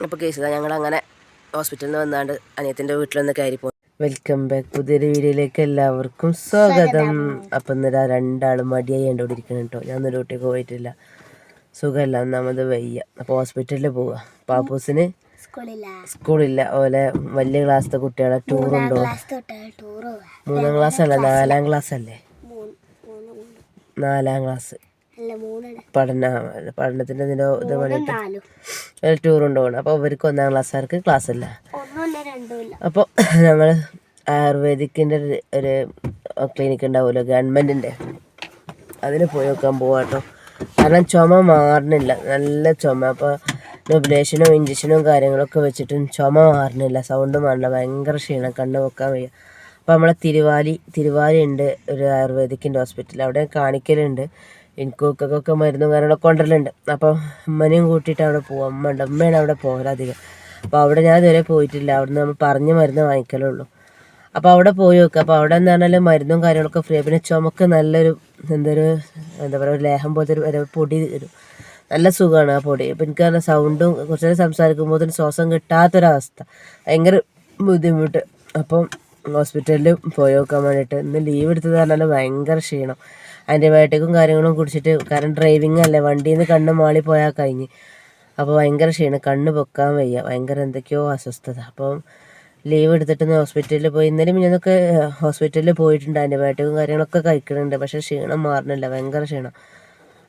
അപ്പോൾ കേസ് ഞങ്ങളങ്ങനെ ഹോസ്പിറ്റലിൽ നിന്ന് വന്നാണ്ട് അനിയത്തിൻ്റെ വീട്ടിലൊന്ന് കയറി പോകും. വെൽക്കം ബാക്ക്, പുതിയൊരു വീഡിയോയിലേക്ക് എല്ലാവർക്കും സ്വാഗതം. അപ്പം ഇന്നലെ രണ്ടാളും മടിയായി കണ്ടുകൊണ്ടിരിക്കണം കേട്ടോ. ഞാൻ ഇന്നലെ ഡ്യൂട്ടിക്ക് പോയിട്ടില്ല, സുഖമല്ല, ഒന്നാമത് വയ്യ. അപ്പോൾ ഹോസ്പിറ്റലിൽ പോവുക. പാപ്പൂസിന് സ്കൂളില്ല. ഓലെ വലിയ ക്ലാസ്സിലെ കുട്ടികളെ ടൂറുണ്ടോ? 3ാം ക്ലാസ് അല്ല, 4ാം ക്ലാസ് അല്ലേ? 4ാം ക്ലാസ് പഠനത്തിൻ്റെ ഇതിൻ്റെ ഇത് വേണ്ടിയിട്ട് ടൂർ കൊണ്ടുപോകണം. അപ്പോൾ ഇവർക്ക് 1ാം ക്ലാസ്സുകാർക്ക് ക്ലാസ് ഇല്ല. അപ്പോൾ ഞങ്ങൾ ആയുർവേദിക്കിൻ്റെ ഒരു ക്ലിനിക്ക് ഉണ്ടാവുമല്ലോ, ഗവൺമെൻറ്റിൻ്റെ, അതിന് പോയി നോക്കാൻ പോവാം കേട്ടോ. കാരണം ചുമ മാറണില്ല, നല്ല ചുമ. അപ്പോൾ നെബുലേഷനും ഇഞ്ചക്ഷനും കാര്യങ്ങളൊക്കെ വെച്ചിട്ടും ചുമ മാറണില്ല, സൗണ്ട് മാറില്ല, ഭയങ്കര ക്ഷീണം, കണ്ണ് വെക്കാൻ വയ്യ. അപ്പോൾ നമ്മളെ തിരുവാലി ഉണ്ട് ഒരു ആയുർവേദിക്കിൻ്റെ ഹോസ്പിറ്റൽ, അവിടെ കാണിക്കലുണ്ട്. എനിക്കൊക്കെ മരുന്നും കാര്യങ്ങളൊക്കെ കൊണ്ടുവരലുണ്ട്. അപ്പോൾ ഉമ്മനെയും കൂട്ടിയിട്ട് അവിടെ പോവാം. ഉമ്മയാണ് അവിടെ പോകലധികം. അപ്പോൾ അവിടെ ഞാൻ ഇതുവരെ പോയിട്ടില്ല. അവിടെ നിന്ന് നമ്മൾ പറഞ്ഞ് മരുന്ന് വാങ്ങിക്കലുള്ളൂ. അപ്പോൾ അവിടെ പോയി നോക്കുക. അപ്പോൾ അവിടെ എന്ന് പറഞ്ഞാൽ മരുന്നും കാര്യങ്ങളൊക്കെ ഫ്രീ. പിന്നെ ചുമക്ക് നല്ലൊരു എന്താ പറയുക, ഒരു ലേഹം പോലത്തെ ഒരു പൊടി വരും, നല്ല സുഖമാണ് ആ പൊടി. അപ്പോൾ എനിക്ക് പറഞ്ഞ സൗണ്ടും കുറച്ച് നേരം സംസാരിക്കുമ്പോൾ ശ്വാസം കിട്ടാത്തൊരവസ്ഥ, ഭയങ്കര ബുദ്ധിമുട്ട്. അപ്പം ഹോസ്പിറ്റലിൽ പോയി നോക്കാൻ വേണ്ടിയിട്ട് ഇന്ന് ലീവ് എടുത്തത് പറഞ്ഞാൽ ഭയങ്കര ക്ഷീണം. ആൻറ്റിബയോട്ടിക്കും കാര്യങ്ങളും കുടിച്ചിട്ട്, കാരണം ഡ്രൈവിംഗ് അല്ലേ, വണ്ടിയിൽ നിന്ന് കണ്ണ് മാളി പോയാൽ കഴിഞ്ഞ്. അപ്പോൾ ഭയങ്കര ക്ഷീണം, കണ്ണ് പൊക്കാൻ വയ്യ, ഭയങ്കര എന്തൊക്കെയോ അസ്വസ്ഥത. അപ്പം ലീവ് എടുത്തിട്ട് ഹോസ്പിറ്റലിൽ പോയി. ഇന്നലെ മിനിഞ്ഞാന്നൊക്കെ ഹോസ്പിറ്റലിൽ പോയിട്ടുണ്ട്, ആൻറ്റിബയോട്ടിക്കും കാര്യങ്ങളൊക്കെ കഴിക്കുന്നുണ്ട്. പക്ഷേ ക്ഷീണം മാറണില്ല, ഭയങ്കര ക്ഷീണം.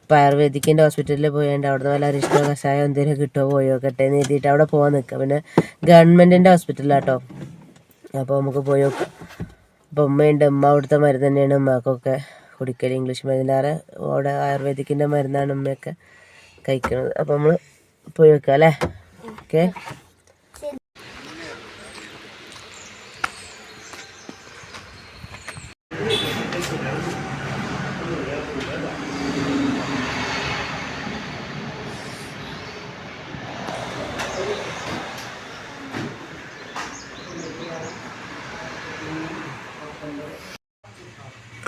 അപ്പോൾ ആയുർവേദിക്കിൻ്റെ ഹോസ്പിറ്റലിൽ പോയാണ്ട് അവിടുന്ന് വല്ല അരിഷ്ടോ കഷായം എന്തെങ്കിലും കിട്ടുമോ പോയോ കട്ടെ എന്ന് എഴുതിയിട്ട് അവിടെ പോകാൻ നിൽക്കുക. പിന്നെ ഗവൺമെൻറ്റിൻ്റെ ഹോസ്പിറ്റലാട്ടോ, അപ്പോൾ നമുക്ക് പോയി നോക്കാം. അപ്പോൾ ഉമ്മയുണ്ട്, ഉമ്മ അവിടുത്തെ മരുന്ന് തന്നെയാണ് ഉമ്മക്കൊക്കെ കുടിക്കൽ. ഇംഗ്ലീഷ് മരുന്നിലാറെ അവിടെ ആയുർവേദിക്കിൻ്റെ മരുന്നാണ് ഉമ്മയൊക്കെ കഴിക്കുന്നത്. അപ്പോൾ നമ്മൾ പോയി വെക്കാം അല്ലേ? ഓക്കെ.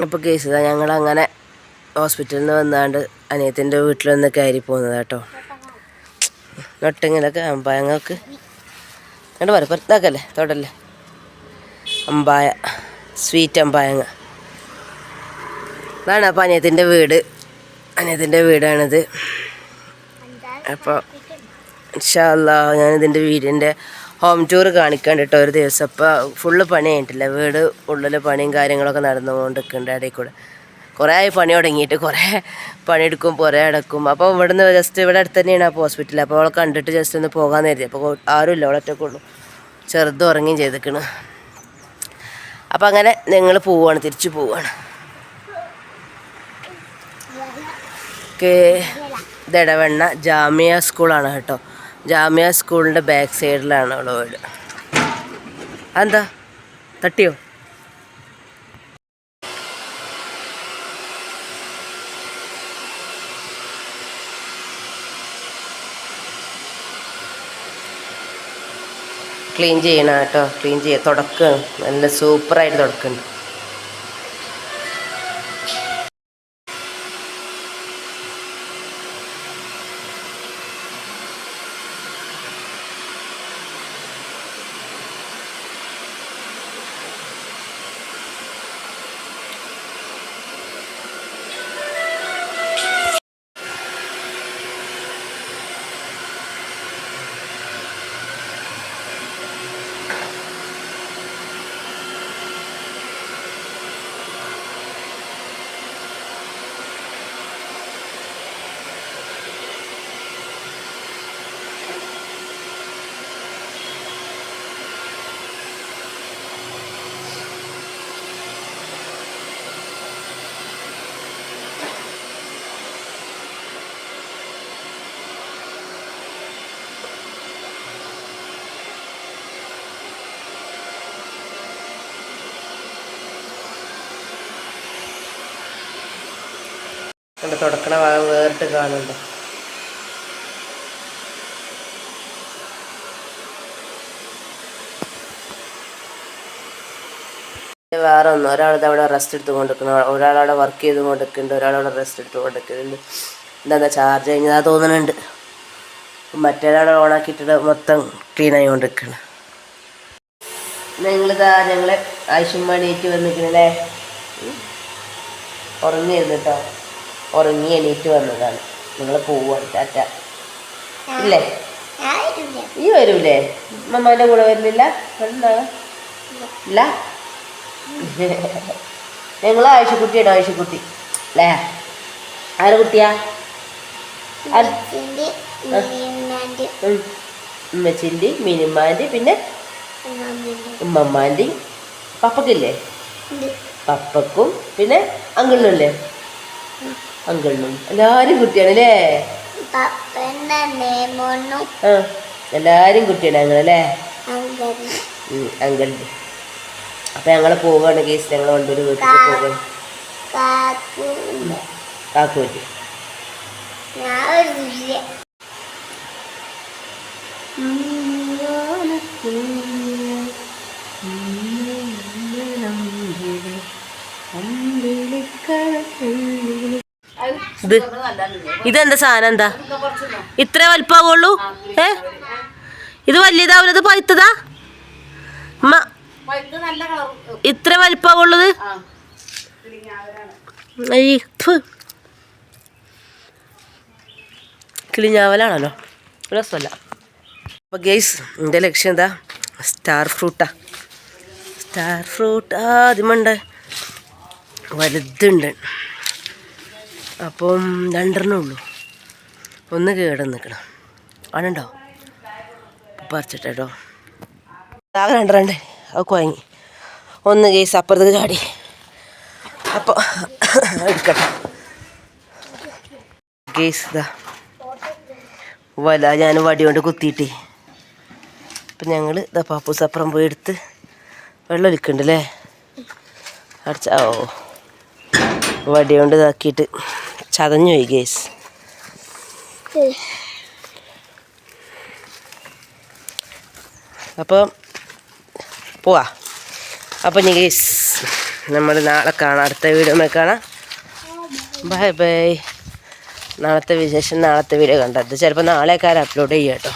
അപ്പോൾ കേസ് ഞങ്ങളങ്ങനെ ഹോസ്പിറ്റലിൽ നിന്ന് വന്നാണ്ട് അനിയത്തിൻ്റെ വീട്ടിലൊന്ന് കയറി പോകുന്നത് കേട്ടോ. നട്ടിങ്ങനൊക്കെ അമ്പായങ്ങൾക്ക് കണ്ട് പറ പുറത്താക്കല്ലേ, തൊടല്ലേ, അമ്പായ സ്വീറ്റ് അമ്പായങ്ങ അതാണ്. അപ്പോൾ അനിയത്തിൻ്റെ വീടാണിത്. അപ്പോൾ ഇൻഷാ അല്ലാഹ് ഞാനിതിൻ്റെ വീടിൻ്റെ ഹോം ടൂർ കാണിക്കാൻ കേട്ടോ ഒരു ദിവസം. അപ്പോൾ ഫുള്ള് പണി കഴിഞ്ഞിട്ടില്ല, വീട് ഉള്ളിൽ പണിയും കാര്യങ്ങളൊക്കെ നടന്നുകൊണ്ടിരിക്കുന്നുണ്ട്. ഇടയിൽ കൂടെ കുറേ പണി തുടങ്ങിയിട്ട്, കുറേ പണിയെടുക്കും, പുറേ അടക്കും. അപ്പോൾ ഇവിടുന്ന് ജസ്റ്റ് ഇവിടെ അടുത്ത് തന്നെയാണ് അപ്പോൾ ഹോസ്പിറ്റൽ. അപ്പോൾ അവളെ കണ്ടിട്ട് ജസ്റ്റ് ഒന്ന് പോകാൻ കരുതി. അപ്പോൾ ആരുമില്ല, അവളൊറ്റൊക്കെ ഉള്ളൂ, ചെറുത് ഉറങ്ങുകയും ചെയ്തിരിക്കണ്. അപ്പോൾ അങ്ങനെ ഞങ്ങൾ തിരിച്ചു പോവുകയാണ്. ഇത് ഇടവണ്ണ ജാമിയ സ്കൂളാണ് കേട്ടോ. ജാമിയ സ്കൂളിൻ്റെ ബാക്ക് സൈഡിലാണ് അവളെ വീട്. അതെന്താ തട്ടിയോ? ക്ലീൻ ചെയ്യണം കേട്ടോ, ക്ലീൻ തുടക്കുകയാണ്, നല്ല സൂപ്പറായിട്ട് തുടക്കുന്നുണ്ട്. കൊണ്ട് തുടക്കണ ഭാഗം വേറിട്ട് കാണുന്നുണ്ട്. വേറെ ഒന്നും, ഒരാളിത് അവിടെ റെസ്റ്റ് എടുത്ത് കൊണ്ടിരിക്കുന്നു, ഒരാളവിടെ വർക്ക് ചെയ്ത് കൊണ്ടിരിക്കുന്നുണ്ട്, ഒരാളവിടെ റെസ്റ്റ് എടുത്ത് കൊണ്ടിരിക്കുന്നുണ്ട്. എന്താ ചാർജ് കഴിഞ്ഞതാ തോന്നുന്നുണ്ട്. മറ്റേതാണ് ഓണാക്കിയിട്ട് മൊത്തം ക്ലീൻ ആയിക്കൊണ്ടിരിക്കണം. ഞങ്ങൾ ആവശ്യമാണീറ്റ് വന്നിരിക്കണല്ലേ. ഉറങ്ങിയിരുന്നു കേട്ടോ, ഉറങ്ങി എണീറ്റ് വന്നതാണ്. നിങ്ങൾ പോവാണ്. ടാറ്റ. ഇല്ലേ, ഈ വരൂലേ? മമ്മാൻ്റെ കൂടെ വരുന്നില്ല? ഇല്ല. ഞങ്ങൾ ആയിഷക്കുട്ടിയാണ്, ആയിഷക്കുട്ടി അല്ലേ? ആരെ കുട്ടിയാ? ഉമ്മച്ചിൻ്റെ, മിനിമാൻ്റെ, പിന്നെ ഉമ്മമ്മാൻ്റെയും പപ്പക്കില്ലേ? പപ്പക്കും പിന്നെ അങ്കിളിനുമില്ലേ? അങ്കിളിനും എല്ലാവരും കുട്ടിയാണ് അല്ലേ? എല്ലാവരും കുട്ടിയാണ് ഞങ്ങളല്ലേ? അങ്കിളിൻ്റെ. അപ്പം ഞങ്ങൾ പോവുകയാണ് കേസ്. ഞങ്ങൾ കൊണ്ടൊരു വീട്ടിൽ പോകും. കാക്കൂറ്റി ഇതെന്താ സാധനം? എന്താ ഇത്ര വലിപ്പാവുള്ളൂ? ഇത് വലിയതാവുന്നത് പഴുത്തതാ? ഇത്ര വലിപ്പാവുള്ളത്? കിളിഞ്ഞാവലാണല്ലോ, രസമല്ല. അപ്പോൾ ഗെയ്സ്, എൻ്റെ ലക്ഷ്യം എന്താ? സ്റ്റാർ ഫ്രൂട്ടാ. സ്റ്റാർ ഫ്രൂട്ട് ആദ്യമുണ്ട്, വലുതുണ്ട്. അപ്പം 2 ഉള്ളൂ. ഒന്ന് കേട് നിൽക്കണം. ആണുണ്ടോ? പറിച്ചിട്ടോ. ആകെ 2 അത് കുഴങ്ങി. ഒന്ന് കേസ് അപ്പുറത്തേക്ക് ചാടി. അപ്പോൾ എടുക്കട്ടെ കേസ്. ഇതാ ഞാൻ വടി കൊണ്ട് കുത്തിയിട്ടേ. അപ്പം ഞങ്ങൾ ഇതാ പാപ്പൂസ് അപ്പുറം പോയി എടുത്ത് വെള്ളം ഒലിക്കുന്നുണ്ടല്ലേ? വടി കൊണ്ട് ഇതാക്കിയിട്ട് ചതഞ്ഞു പോയി കേസ്. അപ്പം പോവാ. അപ്പം ഞാൻ കേസ് നമ്മൾ നാളെ കാണാം. അടുത്ത വീഡിയോ കാണാം. Bye bye. നാളത്തെ വിശേഷം നാളത്തെ വീഡിയോ കണ്ടത് ചിലപ്പോൾ നാളേക്കാരം അപ്ലോഡ് ചെയ്യാം കേട്ടോ.